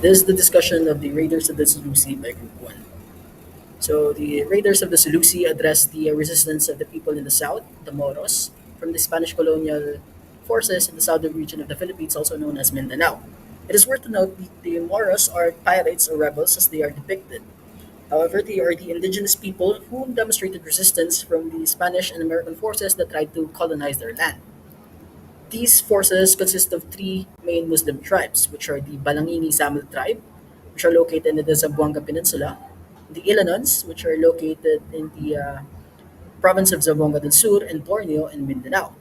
This is the discussion of the Raiders of the Sulu by Group 1. So, the Raiders of the Sulu addressed the resistance of the people in the south, the Moros, from the Spanish colonial forces in the southern region of the Philippines, also known as Mindanao. It is worth to note that the Moros are pirates or rebels as they are depicted. However, they are the indigenous people who demonstrated resistance from the Spanish and American forces that tried to colonize their land. These forces consist of three main Muslim tribes, which are the Balangini Samil tribe, which are located in the Zamboanga Peninsula, the Ilanons, which are located in the province of Zamboanga del Sur and Borneo and Mindanao.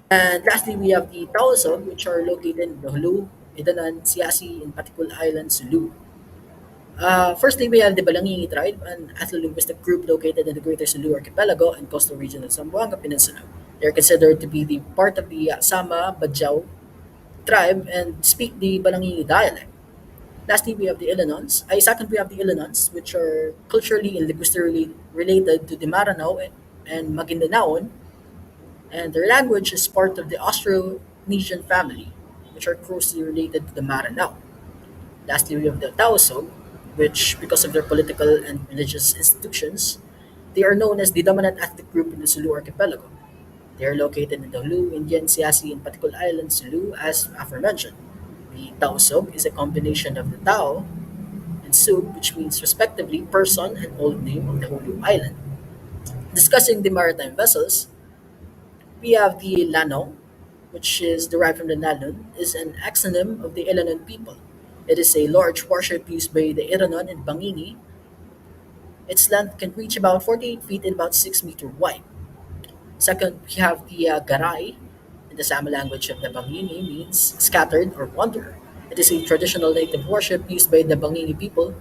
And lastly, we have the Tausog, which are located in Boholu, Idanan, Siasi, and Patikul Island, Sulu. Firstly, we have the Balangingi tribe, an ethno-linguistic group located in the Greater Sulu Archipelago and coastal region of Zamboanga Peninsula. They are considered to be the part of the Sama Bajau tribe and speak the Balangingi dialect. Lastly, we have the Ilanons. Second, we have the Ilanons, which are culturally and linguistically related to the Maranao and Maguindanaon, and their language is part of the Austronesian family, which are closely related to the Maranao. Lastly, we have the Tausog, which, because of their political and religious institutions, they are known as the dominant ethnic group in the Sulu archipelago. They are located in the Hulu, Indian, Siasi, and Patikul Island, Sulu, as aforementioned. The Tausog is a combination of the Tao and Sug, which means respectively person and old name of the Hulu Island. Discussing the maritime vessels, we have the Lanong, which is derived from the Nanon, is an exonym of the Ilanon people. It is a large warship used by the Iranon and Bangini. Its length can reach about 48 feet and about 6 meters wide. Second, we have the Garay. In the Sama language of the Bangini means scattered or wanderer. It is a traditional native warship used by the Bangini people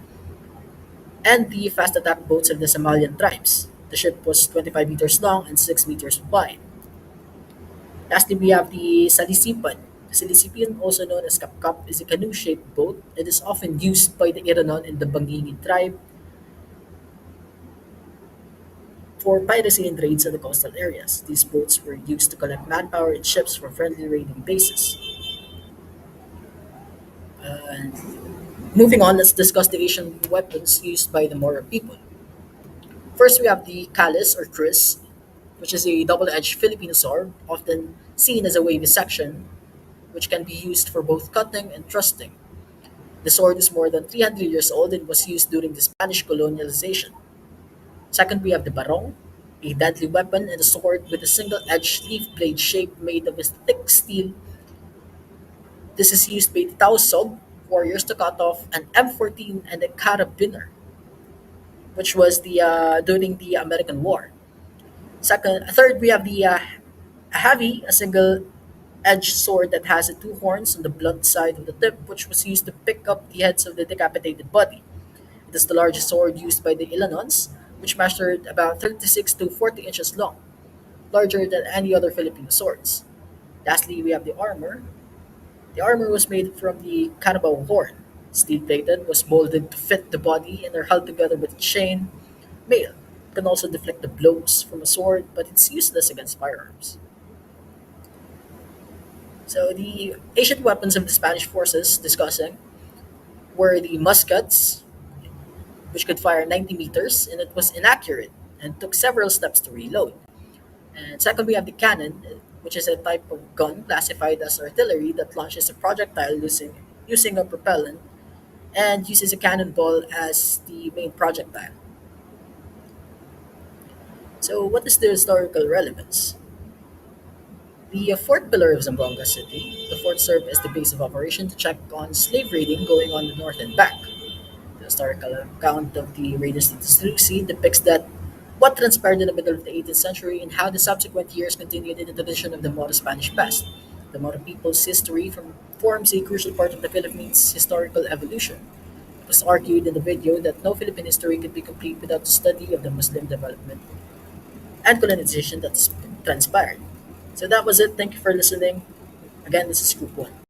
and the fast attack boats of the Somalian tribes. The ship was 25 meters long and 6 meters wide. Lastly, we have the Salisipan. The Salisipan, also known as Kapkap, is a canoe-shaped boat. It is often used by the Iranon and the Bangini tribe for piracy and raids in the coastal areas. These boats were used to collect manpower and ships for friendly raiding bases. And moving on, let's discuss the Asian weapons used by the Moro people. First, we have the Kalis or Kris, which is a double-edged Filipino sword, often seen as a wavy section, which can be used for both cutting and thrusting. The sword is more than 300 years old and was used during the Spanish colonialization. Second, we have the barong, a deadly weapon and a sword with a single-edged leaf blade shape made of a thick steel. This is used by the Tausog warriors to cut off an M14 and a carabiner, which was the during the American War. Third, we have the heavy, a single-edged sword that has two horns on the blunt side of the tip, which was used to pick up the heads of the decapitated body. It is the largest sword used by the Ilanons, which measured about 36 to 40 inches long, larger than any other Filipino swords. Lastly, we have the armor. The armor was made from the carabao horn. Steel plated, was molded to fit the body, and are held together with chain mail. It can also deflect the blows from a sword, but it's useless against firearms. So the ancient weapons of the Spanish forces discussing were the muskets, which could fire 90 meters, and it was inaccurate and took several steps to reload. And second, we have the cannon, which is a type of gun classified as artillery that launches a projectile using a propellant and uses a cannonball as the main projectile. So, what is the historical relevance? The fourth pillar of Zamboanga City, the fort served as the base of operation to check on slave raiding going on the northern bank. The historical account of the raiders of the Sulu depicts that what transpired in the middle of the 18th century and how the subsequent years continued in the tradition of the Moro Spanish past. The Moro people's history forms a crucial part of the Philippines' historical evolution. It was argued in the video that no Philippine history could be complete without the study of the Muslim development and colonization that's transpired. So that was it. Thank you for listening. Again, this is Group 1.